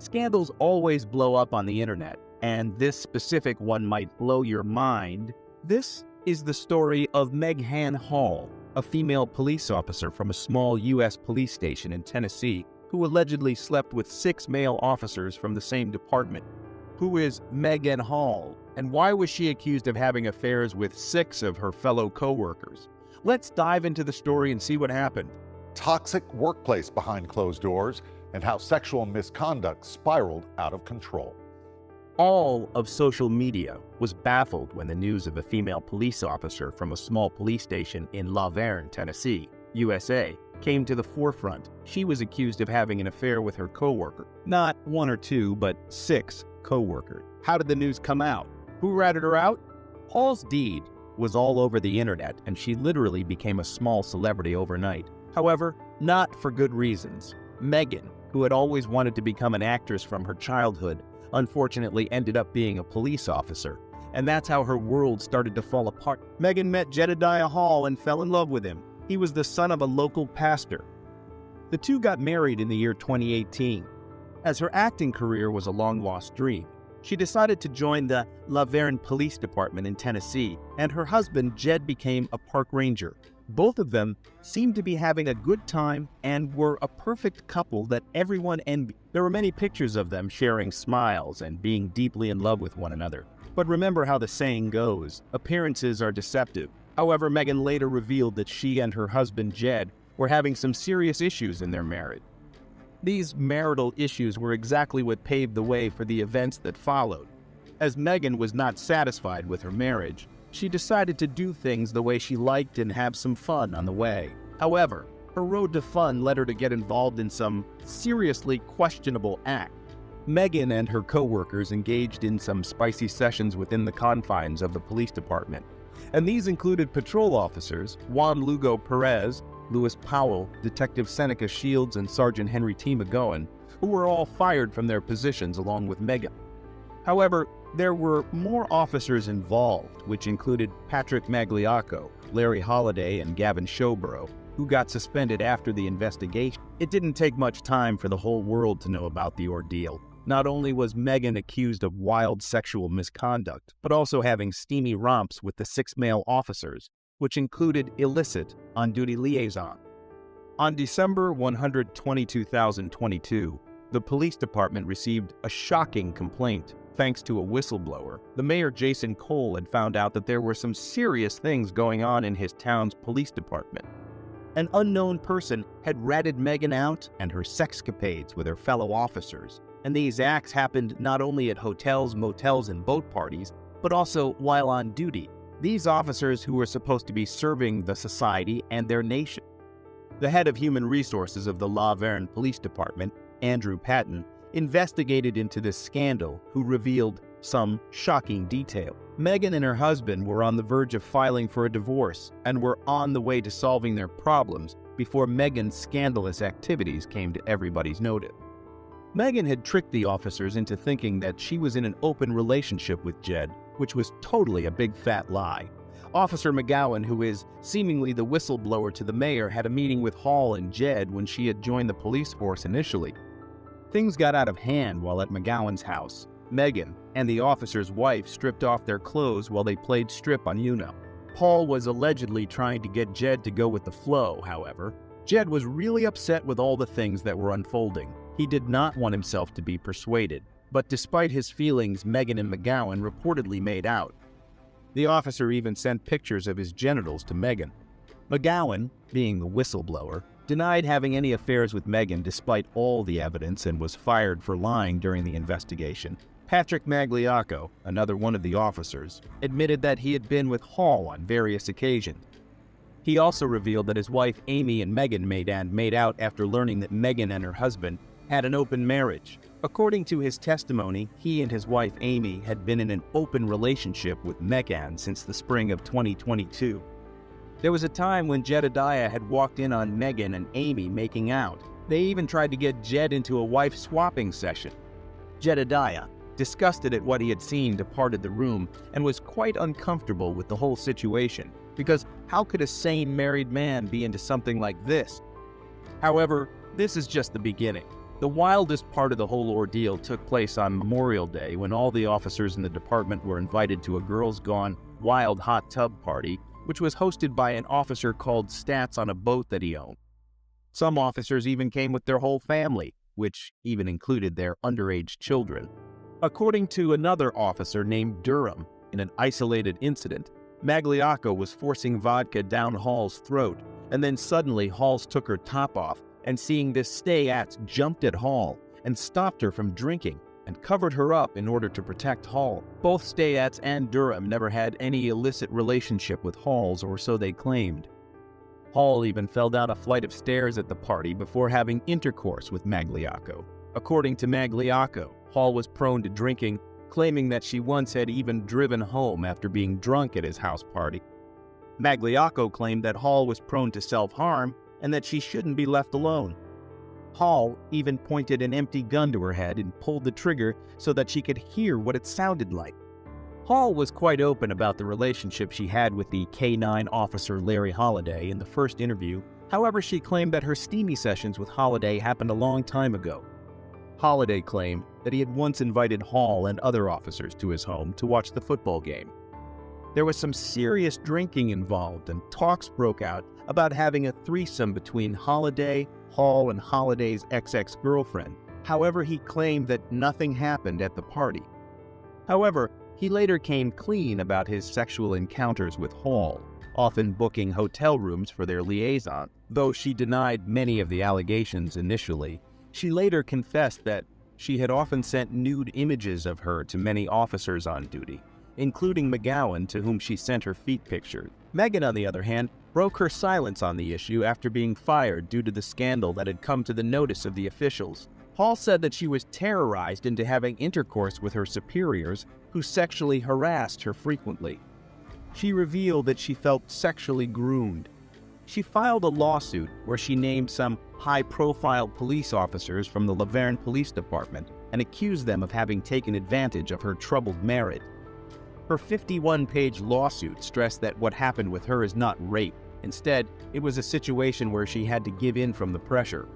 Scandals always blow up on the internet, and this specific one might blow your mind. This is the story of Maegan Hall, a female police officer from a small U.S. police station in Tennessee who allegedly slept with 6 male officers from the same department. Who is Maegan Hall, and why was she accused of having affairs with 6 of her fellow co-workers? Let's dive into the story and see what happened. Toxic workplace behind closed doors, and how sexual misconduct spiraled out of control. All of social media was baffled when the news of a female police officer from a small police station in La Vergne, Tennessee, USA, came to the forefront. She was accused of having an affair with her co-worker. Not 1 or 2, but 6 co-workers. How did the news come out? Who ratted her out? Hall's deed was all over the internet, and she literally became a small celebrity overnight. However, not for good reasons. Maegan, who had always wanted to become an actress from her childhood, unfortunately ended up being a police officer, and that's how her world started to fall apart. Maegan met Jedediah Hall and fell in love with him. He was the son of a local pastor. The two got married in the year 2018. As her acting career was a long-lost dream, she decided to join the La Vergne Police Department in Tennessee, and her husband, Jed, became a park ranger. Both of them seemed to be having a good time and were a perfect couple that everyone envied. There were many pictures of them sharing smiles and being deeply in love with one another. But remember how the saying goes, appearances are deceptive. However, Maegan later revealed that she and her husband, Jed, were having some serious issues in their marriage. These marital issues were exactly what paved the way for the events that followed. As Maegan was not satisfied with her marriage, she decided to do things the way she liked and have some fun on the way. However, her road to fun led her to get involved in some seriously questionable act. Maegan and her co-workers engaged in some spicy sessions within the confines of the police department. And these included patrol officers Juan Lugo Perez, Louis Powell, Detective Seneca Shields, and Sergeant Henry T. McGowan, who were all fired from their positions along with Maegan. However, there were more officers involved, which included Patrick Magliacco, Larry Holliday, and Gavin Showborough, who got suspended after the investigation. It didn't take much time for the whole world to know about the ordeal. Not only was Maegan accused of wild sexual misconduct, but also having steamy romps with the 6 male officers, which included illicit on-duty liaison. On December 122, 2022, the police department received a shocking complaint. Thanks to a whistleblower, the mayor Jason Cole had found out that there were some serious things going on in his town's police department. An unknown person had ratted Maegan out and her sexcapades with her fellow officers, and these acts happened not only at hotels, motels, and boat parties, but also while on duty. These officers who were supposed to be serving the society and their nation. The head of human resources of the La Vergne Police Department, Andrew Patton, investigated into this scandal, who revealed some shocking detail. Maegan and her husband were on the verge of filing for a divorce and were on the way to solving their problems before Maegan's scandalous activities came to everybody's notice. Maegan had tricked the officers into thinking that she was in an open relationship with Jed, which was totally a big fat lie. Officer McGowan, who is seemingly the whistleblower to the mayor, had a meeting with Hall and Jed when she had joined the police force initially. Things got out of hand while at McGowan's house. Maegan and the officer's wife stripped off their clothes while they played strip on Uno. Paul was allegedly trying to get Jed to go with the flow, however. Jed was really upset with all the things that were unfolding. He did not want himself to be persuaded, but despite his feelings, Maegan and McGowan reportedly made out. The officer even sent pictures of his genitals to Maegan. McGowan, being the whistleblower, denied having any affairs with Maegan despite all the evidence and was fired for lying during the investigation. Patrick Magliacco, another one of the officers, admitted that he had been with Hall on various occasions. He also revealed that his wife Amy and Maegan made out after learning that Maegan and her husband had an open marriage. According to his testimony, he and his wife Amy had been in an open relationship with Maegan since the spring of 2022. There was a time when Jedediah had walked in on Maegan and Amy making out. They even tried to get Jed into a wife-swapping session. Jedediah, disgusted at what he had seen, departed the room and was quite uncomfortable with the whole situation, because how could a sane married man be into something like this? However, this is just the beginning. The wildest part of the whole ordeal took place on Memorial Day when all the officers in the department were invited to a Girls Gone Wild hot tub party, which was hosted by an officer called Stats on a boat that he owned. Some officers even came with their whole family, which even included their underage children. According to another officer named Durham, in an isolated incident, Magliocco was forcing vodka down Hall's throat, and then suddenly Halls took her top off, and seeing this, stay-ats jumped at Hall and stopped her from drinking and covered her up in order to protect Hall. Both stay-ats and Durham never had any illicit relationship with Halls, or so they claimed. Hall even fell down a flight of stairs at the party before having intercourse with Magliocco. According to Magliocco, Hall was prone to drinking, claiming that she once had even driven home after being drunk at his house party. Magliocco claimed that Hall was prone to self-harm and that she shouldn't be left alone. Hall even pointed an empty gun to her head and pulled the trigger so that she could hear what it sounded like. Hall was quite open about the relationship she had with the K-9 officer Larry Holliday in the first interview. However, she claimed that her steamy sessions with Holliday happened a long time ago. Holliday claimed that he had once invited Hall and other officers to his home to watch the football game. There was some serious drinking involved, and talks broke out about having a threesome between Holliday, Hall, and Holliday's ex-girlfriend. However, he claimed that nothing happened at the party. However, he later came clean about his sexual encounters with Hall, often booking hotel rooms for their liaison. Though she denied many of the allegations initially, she later confessed that she had often sent nude images of her to many officers on duty, including McGowan, to whom she sent her feet pictures. Maegan, on the other hand, broke her silence on the issue after being fired due to the scandal that had come to the notice of the officials. Hall said that she was terrorized into having intercourse with her superiors, who sexually harassed her frequently. She revealed that she felt sexually groomed. She filed a lawsuit where she named some high-profile police officers from the Laverne Police Department and accused them of having taken advantage of her troubled marriage. Her 51-page lawsuit stressed that what happened with her is not rape. Instead, it was a situation where she had to give in from the pressure.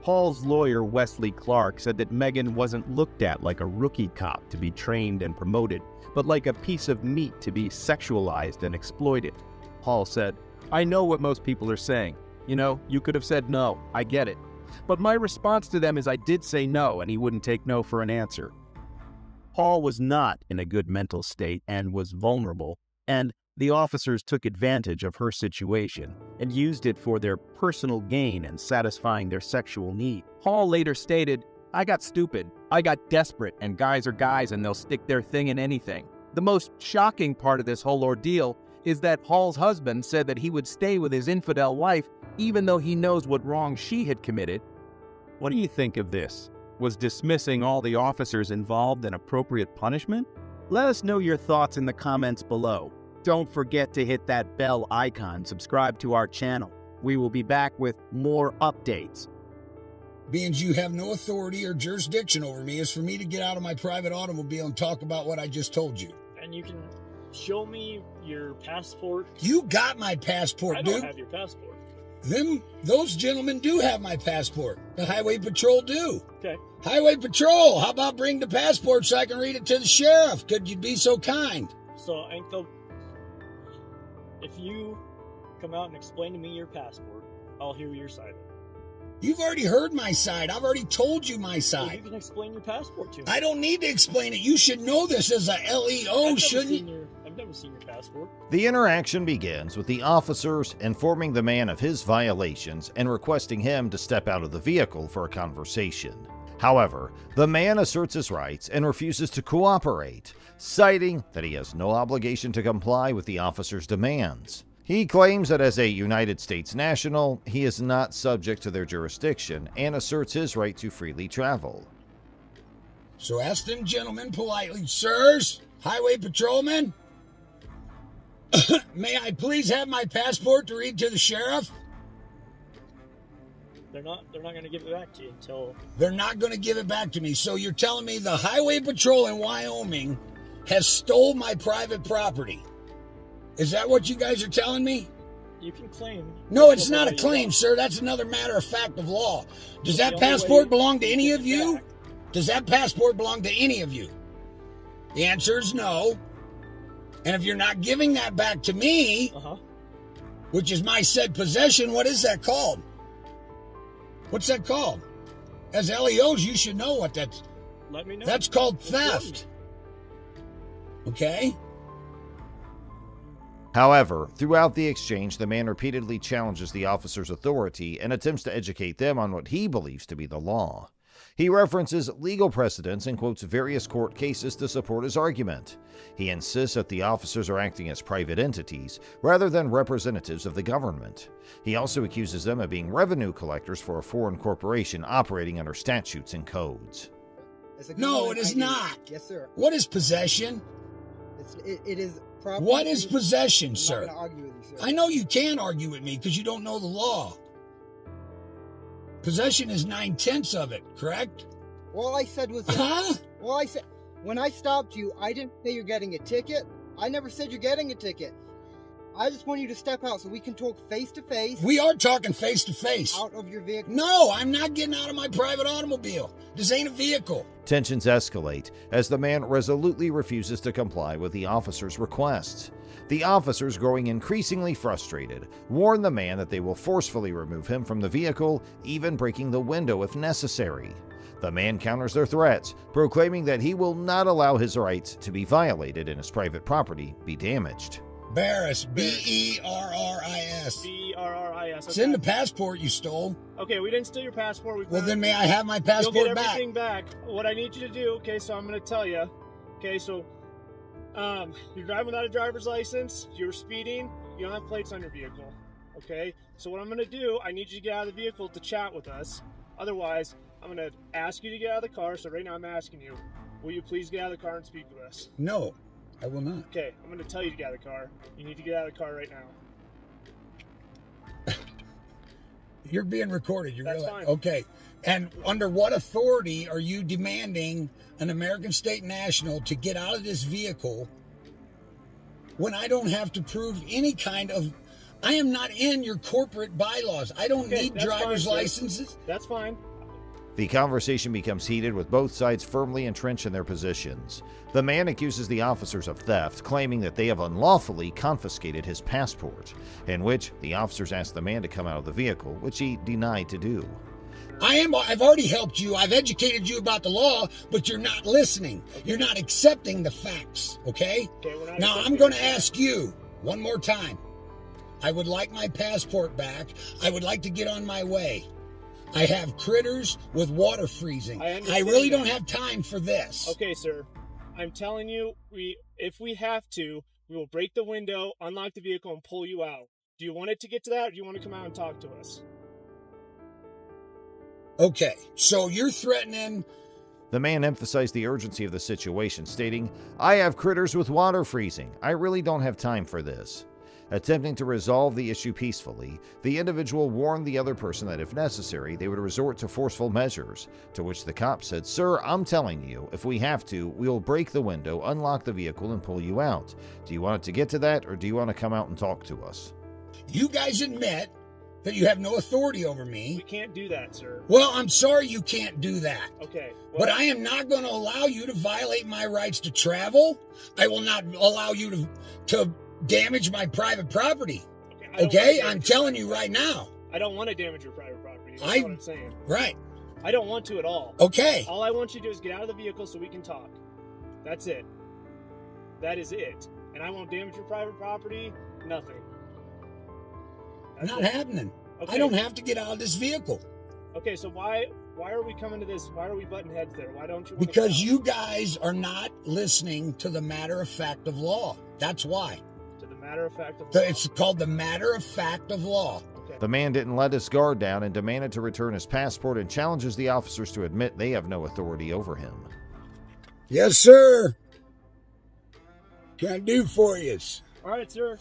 Hall's lawyer, Wesley Clark, said that Maegan wasn't looked at like a rookie cop to be trained and promoted, but like a piece of meat to be sexualized and exploited. Hall said, "I know what most people are saying. You know, you could have said no, I get it. But my response to them is I did say no, and he wouldn't take no for an answer." Hall was not in a good mental state and was vulnerable, and the officers took advantage of her situation and used it for their personal gain and satisfying their sexual need. Hall later stated, "I got stupid, I got desperate, and guys are guys and they'll stick their thing in anything." The most shocking part of this whole ordeal is that Hall's husband said that he would stay with his infidel wife even though he knows what wrong she had committed. What do you think of this? Was dismissing all the officers involved an appropriate punishment? Let us know your thoughts in the comments below. Don't forget to hit that bell icon, subscribe to our channel. We will be back with more updates. Being you have no authority or jurisdiction over me is for me to get out of my private automobile and talk about what I just told you. And you can show me your passport. You got my passport, I dude. don't have your passport. Those gentlemen do have my passport. The Highway Patrol do. Okay. Highway Patrol, how about bring the passport so I can read it to the sheriff? Could you be so kind? So, Uncle, if you come out and explain to me your passport, I'll hear your side of it. You've already heard my side. I've already told you my Well, you side. can explain your passport to me. I don't need to explain it. You should know this as a LEO, shouldn't you? I've never seen your passport. The interaction begins with the officers informing the man of his violations and requesting him to step out of the vehicle for a conversation. However, the man asserts his rights and refuses to cooperate, citing that he has no obligation to comply with the officer's demands. He claims that as a United States national, he is not subject to their jurisdiction and asserts his right to freely travel. So ask them gentlemen politely, sirs, highway patrolmen, may I please have my passport to read to the sheriff? They're not going to give it back to you until... They're not going to give it back to me. So you're telling me the highway patrol in Wyoming has stole my private property? Is that what you guys are telling me? You can claim. No, it's not a claim, sir. That's another matter of fact of law. Does that passport belong to any of you? Does that passport belong to any of you? The answer is no. And if you're not giving that back to me, which is my said possession, what is that called? What's that called? As LEOs, you should know what that's. Let me know. That's called theft. Okay? However, throughout the exchange, the man repeatedly challenges the officer's authority and attempts to educate them on what he believes to be the law. He references legal precedents and quotes various court cases to support his argument. He insists that the officers are acting as private entities rather than representatives of the government. He also accuses them of being revenue collectors for a foreign corporation operating under statutes and codes. No, it is not. Yes, sir. What is possession? It is property. What is possession, I'm sir? not gonna argue with you, sir. I know you can argue with me because you don't know the law. Possession is 9/10 of it, correct? All I said was... All I said... When I stopped you, I didn't say you're getting a ticket. I never said you're getting a ticket. I just want you to step out so we can talk face to face. We are talking face to face. Out of your vehicle. No, I'm not getting out of my private automobile. This ain't a vehicle. Tensions escalate as the man resolutely refuses to comply with the officer's requests. The officers, growing increasingly frustrated, warn the man that they will forcefully remove him from the vehicle, even breaking the window if necessary. The man counters their threats, proclaiming that he will not allow his rights to be violated and his private property be damaged. Barris, B-E-R-R-I-S. B-E-R-R-I-S. It's in the passport you stole. Okay, we didn't steal your passport. Well, then may I have my passport You'll get back? everything back. What I need you to do, okay, so I'm going to tell you. Okay, so you're driving without a driver's license. You're speeding. You don't have plates on your vehicle. Okay, so what I'm going to do, I need you to get out of the vehicle to chat with us. Otherwise, I'm going to ask you to get out of the car. So right now I'm asking you, will you please get out of the car and speak with us? No, I will not. Okay, I'm going to tell you to get out of the car. You need to get out of the car right now. You're being recorded. You That's realize? fine. Okay. And under what authority are you demanding an American state national to get out of this vehicle when I don't have to prove any kind of... I am not in your corporate bylaws. I don't need driver's licenses. That's fine. The conversation becomes heated with both sides firmly entrenched in their positions. The man accuses the officers of theft, claiming that they have unlawfully confiscated his passport, in which the officers ask the man to come out of the vehicle, which he denied to do. I've already helped you. I've educated you about the law, but you're not listening. You're not accepting the facts, okay? Now, I'm going to ask you one more time. I would like my passport back. I would like to get on my way. I have critters with water freezing. I really don't have time for this. Okay, sir. I'm telling you, if we have to, we will break the window, unlock the vehicle, and pull you out. Do you want it to get to that, or do you want to come out and talk to us? Okay, so you're threatening... The man emphasized the urgency of the situation, stating, "I have critters with water freezing. I really don't have time for this." Attempting to resolve the issue peacefully, the individual warned the other person that if necessary, they would resort to forceful measures, to which the cop said, "Sir, I'm telling you, if we have to, we will break the window, unlock the vehicle, and pull you out. Do you want it to get to that, or do you want to come out and talk to us?" You guys admit that you have no authority over me. We can't do that, sir. Well, I'm sorry you can't do that. Okay. Well, but I am not going to allow you to violate my rights to travel. I will not allow you to damage my private property. Okay? I'm telling you right now. I don't want to damage your private property. That's what I'm saying. Right. I don't want to at all. Okay. All I want you to do is get out of the vehicle so we can talk. That's it. That is it. And I won't damage your private property. Nothing. Not happening. Okay. I don't have to get out of this vehicle. Okay, so why are we coming to this? Why are we butting heads there? Why don't you? Because you guys are not listening to the matter of fact of law. That's why. To the matter of fact of law. It's called the matter of fact of law. Okay. The man didn't let his guard down and demanded to return his passport and challenges the officers to admit they have no authority over him. Yes, sir. Can I do for you? All right, sir.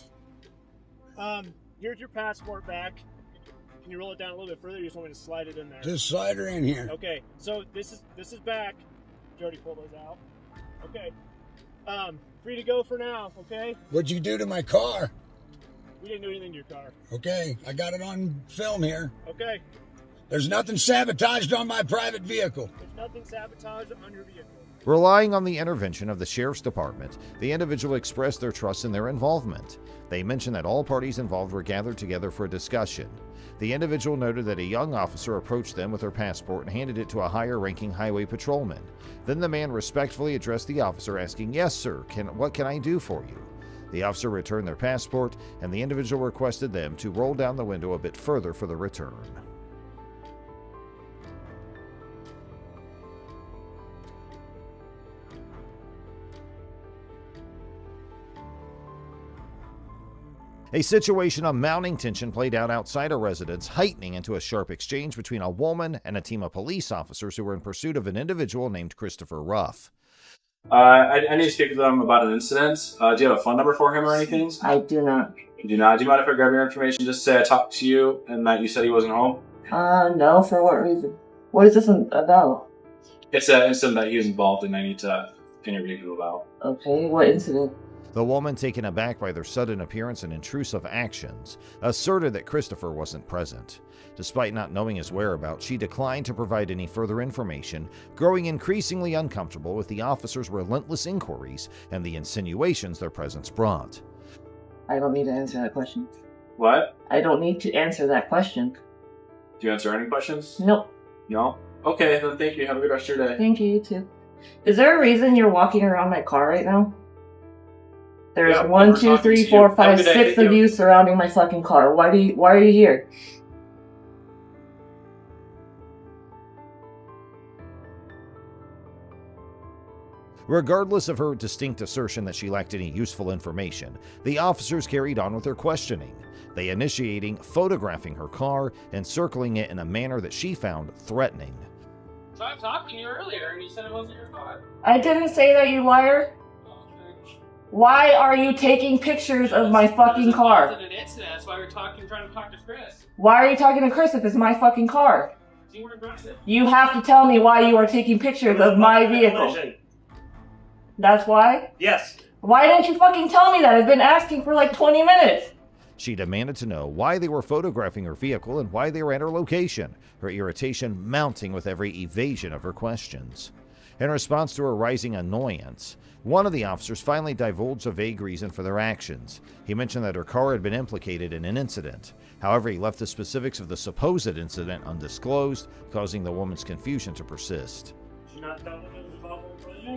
Here's your passport back. Can you roll it down a little bit further? You just want me to slide it in there? Just slide her in here. Okay. So this is back. Jody, pull those out. Okay. Free to go for now. Okay. What'd you do to my car? We didn't do anything to your car. Okay, I got it on film here. Okay. There's nothing sabotaged on my private vehicle. There's nothing sabotaged on your vehicle. Relying on the intervention of the sheriff's department, the individual expressed their trust in their involvement. They mentioned that all parties involved were gathered together for a discussion. The individual noted that a young officer approached them with their passport and handed it to a higher-ranking highway patrolman. Then the man respectfully addressed the officer, asking, "Yes, sir, what can I do for you?" The officer returned their passport, and the individual requested them to roll down the window a bit further for the return. A situation of mounting tension played out outside a residence, heightening into a sharp exchange between a woman and a team of police officers who were in pursuit of an individual named Christopher Ruff. I need to speak with them about an incident. Do you have a phone number for him or anything? I do not. You do not? Do you mind if I grab your information? Just say I talked to you and that you said he wasn't home? No, for what reason? What is this about? It's an incident that he was involved in. I need to interview you about. Okay, what incident? The woman, taken aback by their sudden appearance and intrusive actions, asserted that Christopher wasn't present. Despite not knowing his whereabouts, she declined to provide any further information, growing increasingly uncomfortable with the officers' relentless inquiries and the insinuations their presence brought. I don't need to answer that question. What? I don't need to answer that question. Do you answer any questions? Nope. No? Okay, then thank you. Have a good rest of your day. Thank you, you too. Is there a reason you're walking around my car right now? There's Yeah, 1, we're 2, talking 3, to you. 4, Have a 5, good day. 6 Thank of you. you surrounding my fucking car. Why are you here? Regardless of her distinct assertion that she lacked any useful information, the officers carried on with their questioning. They initiating photographing her car and circling it in a manner that she found threatening. So I was talking to you earlier and you said it wasn't your car. I didn't say that, you liar. Why are you taking pictures of my fucking car? An incident. That's why we're trying to talk to Chris. Why are you talking to Chris if it's my fucking car? You weren't driving. You have to tell me why you are taking pictures of my vehicle. That's why? Yes. Why didn't you fucking tell me that? I've been asking for like 20 minutes. She demanded to know why they were photographing her vehicle and why they were at her location, her irritation mounting with every evasion of her questions. In response to her rising annoyance, one of the officers finally divulged a vague reason for their actions. He mentioned that her car had been implicated in an incident. However, he left the specifics of the supposed incident undisclosed, causing the woman's confusion to persist. Did you not tell them it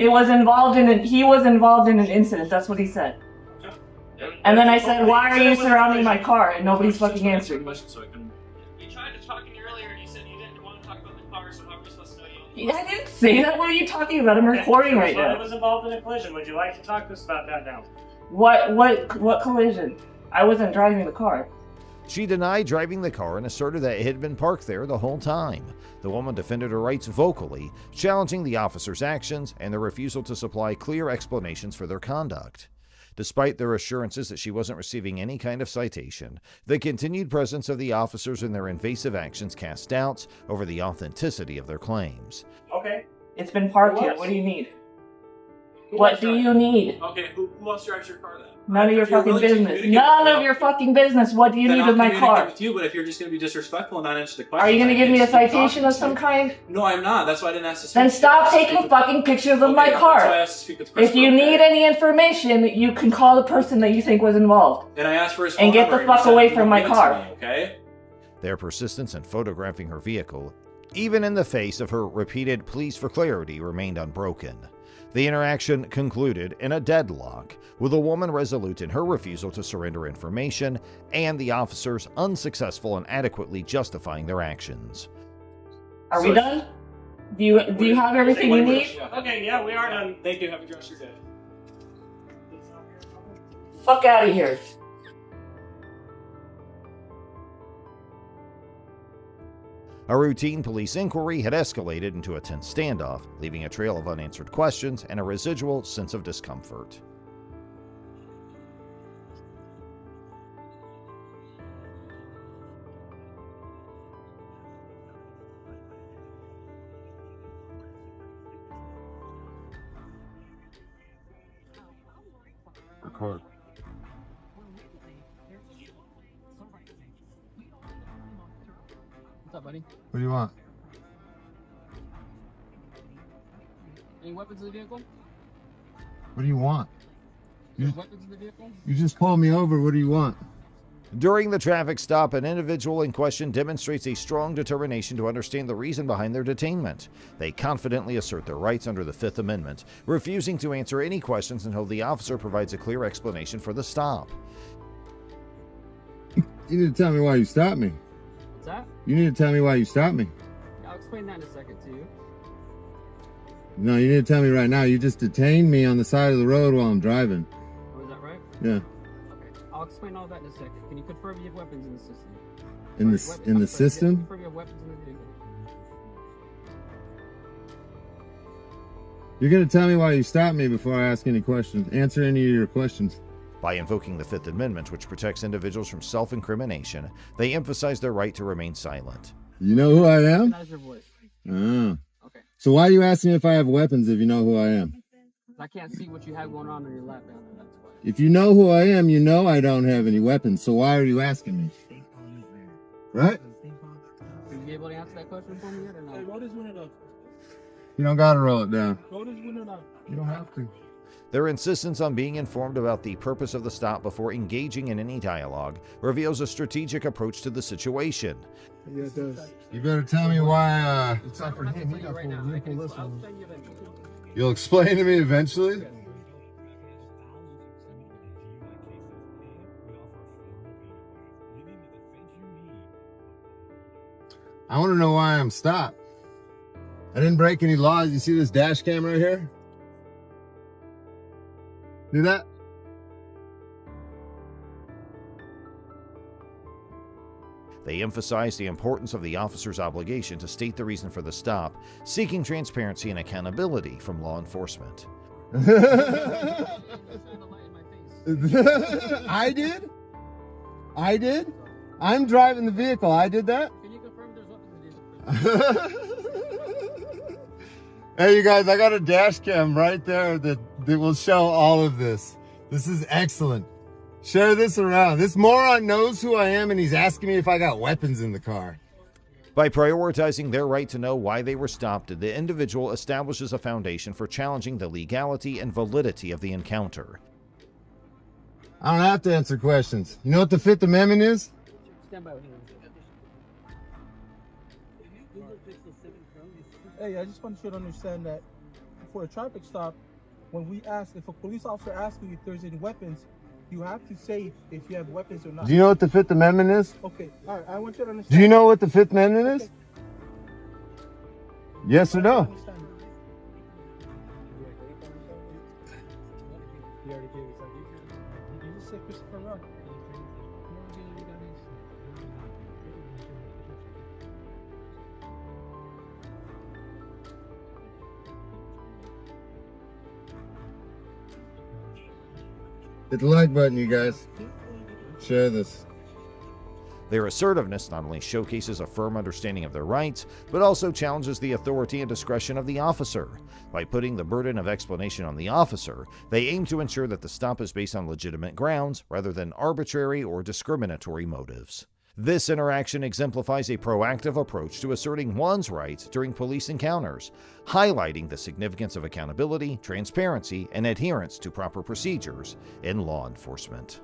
was involved in a collision? He was involved in an incident. That's what he said. And then I said, why are you surrounding my car? And nobody's fucking answering me. We tried to talk to you earlier and you said you didn't want to talk about the car, so how are we supposed to know you? I didn't say that. What are you talking about? I'm recording right Well, it now. was involved in a collision. Would you like to talk to us about that now? What collision? I wasn't driving the car. She denied driving the car and asserted that it had been parked there the whole time. The woman defended her rights vocally, challenging the officers' actions and their refusal to supply clear explanations for their conduct. Despite their assurances that she wasn't receiving any kind of citation, the continued presence of the officers and their invasive actions cast doubts over the authenticity of their claims. Okay. It's been parked here. What do you need? What do you need? Okay, who else drives your car then? None of your If you're fucking willing to business. communicate None with of me, your fucking business. What do you then need I'll with my communicate car? with you, but if you're just going to be disrespectful and not answer the question, Are you going to give me a citation of some kind? No, I'm not. That's why I didn't ask to speak. Then stop taking fucking pictures of my That's why I car. asked to speak with Chris. If you need any information, you can call the person that you think was involved. And I asked for his phone And get number, the and he fuck said away he from would my give it to car. me, okay? Their persistence in photographing her vehicle, even in the face of her repeated pleas for clarity, remained unbroken. The interaction concluded in a deadlock, with the woman resolute in her refusal to surrender information and the officers unsuccessful in adequately justifying their actions. Are we done? Do you have everything you need? Okay, yeah, we are done. Thank you. Have a good rest of your day. Fuck out of here. A routine police inquiry had escalated into a tense standoff, leaving a trail of unanswered questions and a residual sense of discomfort. Record. got, buddy? What do you want? Any weapons in the vehicle? What do you want? Weapons in the vehicle? You just pulled me over. What do you want? During the traffic stop, an individual in question demonstrates a strong determination to understand the reason behind their detainment. They confidently assert their rights under the Fifth Amendment, refusing to answer any questions until the officer provides a clear explanation for the stop. You need to tell me why you stopped me. What's that? You need to tell me why you stopped me. I'll explain that in a second to you. No, you need to tell me right now. You just detained me on the side of the road while I'm driving. Oh, is that right? Yeah. Okay, I'll explain all that in a second. Can you confirm you have weapons in the system? In the system? Confirm you have weapons in the vehicle. You're gonna tell me why you stopped me before I ask any questions. Answer any of your questions. By invoking the Fifth Amendment, which protects individuals from self-incrimination, they emphasize their right to remain silent. You know who I am? Recognize your voice. Ah. Okay. So why are you asking me if I have weapons if you know who I am? I can't see what you have going on your lap down there, that's why. If you know who I am, you know I don't have any weapons. So why are you asking me? Right? Are you able to answer that question for me yet or not? Hey, roll this window up. You don't gotta roll it down. Roll this window up. You don't have to. Their insistence on being informed about the purpose of the stop before engaging in any dialogue reveals a strategic approach to the situation. Yeah, it does. You better tell me why, It's not for him. He got right now. You'll explain to me eventually? I want to know why I'm stopped. I didn't break any laws. You see this dash cam right here? See that? They emphasize the importance of the officer's obligation to state the reason for the stop, seeking transparency and accountability from law enforcement. I did? I did? I'm driving the vehicle. I did that? Can you confirm there's weapons in the vehicle? Hey, you guys, I got a dash cam right there that will show all of this. This is excellent. Share this around. This moron knows who I am and he's asking me if I got weapons in the car. By prioritizing their right to know why they were stopped, the individual establishes a foundation for challenging the legality and validity of the encounter. I don't have to answer questions. You know what the Fifth Amendment is? Stand by with him. Hey, I just want you to understand that for a traffic stop, when we ask, if a police officer asks you if there's any weapons, you have to say if you have weapons or not. Do you know what the Fifth Amendment is? Okay, all right, I want you to understand. Do you know what the Fifth Amendment is? Okay. Yes or no? Hit the like button, you guys. Share this. Their assertiveness not only showcases a firm understanding of their rights, but also challenges the authority and discretion of the officer. By putting the burden of explanation on the officer, they aim to ensure that the stop is based on legitimate grounds rather than arbitrary or discriminatory motives. This interaction exemplifies a proactive approach to asserting one's rights during police encounters, highlighting the significance of accountability, transparency, and adherence to proper procedures in law enforcement.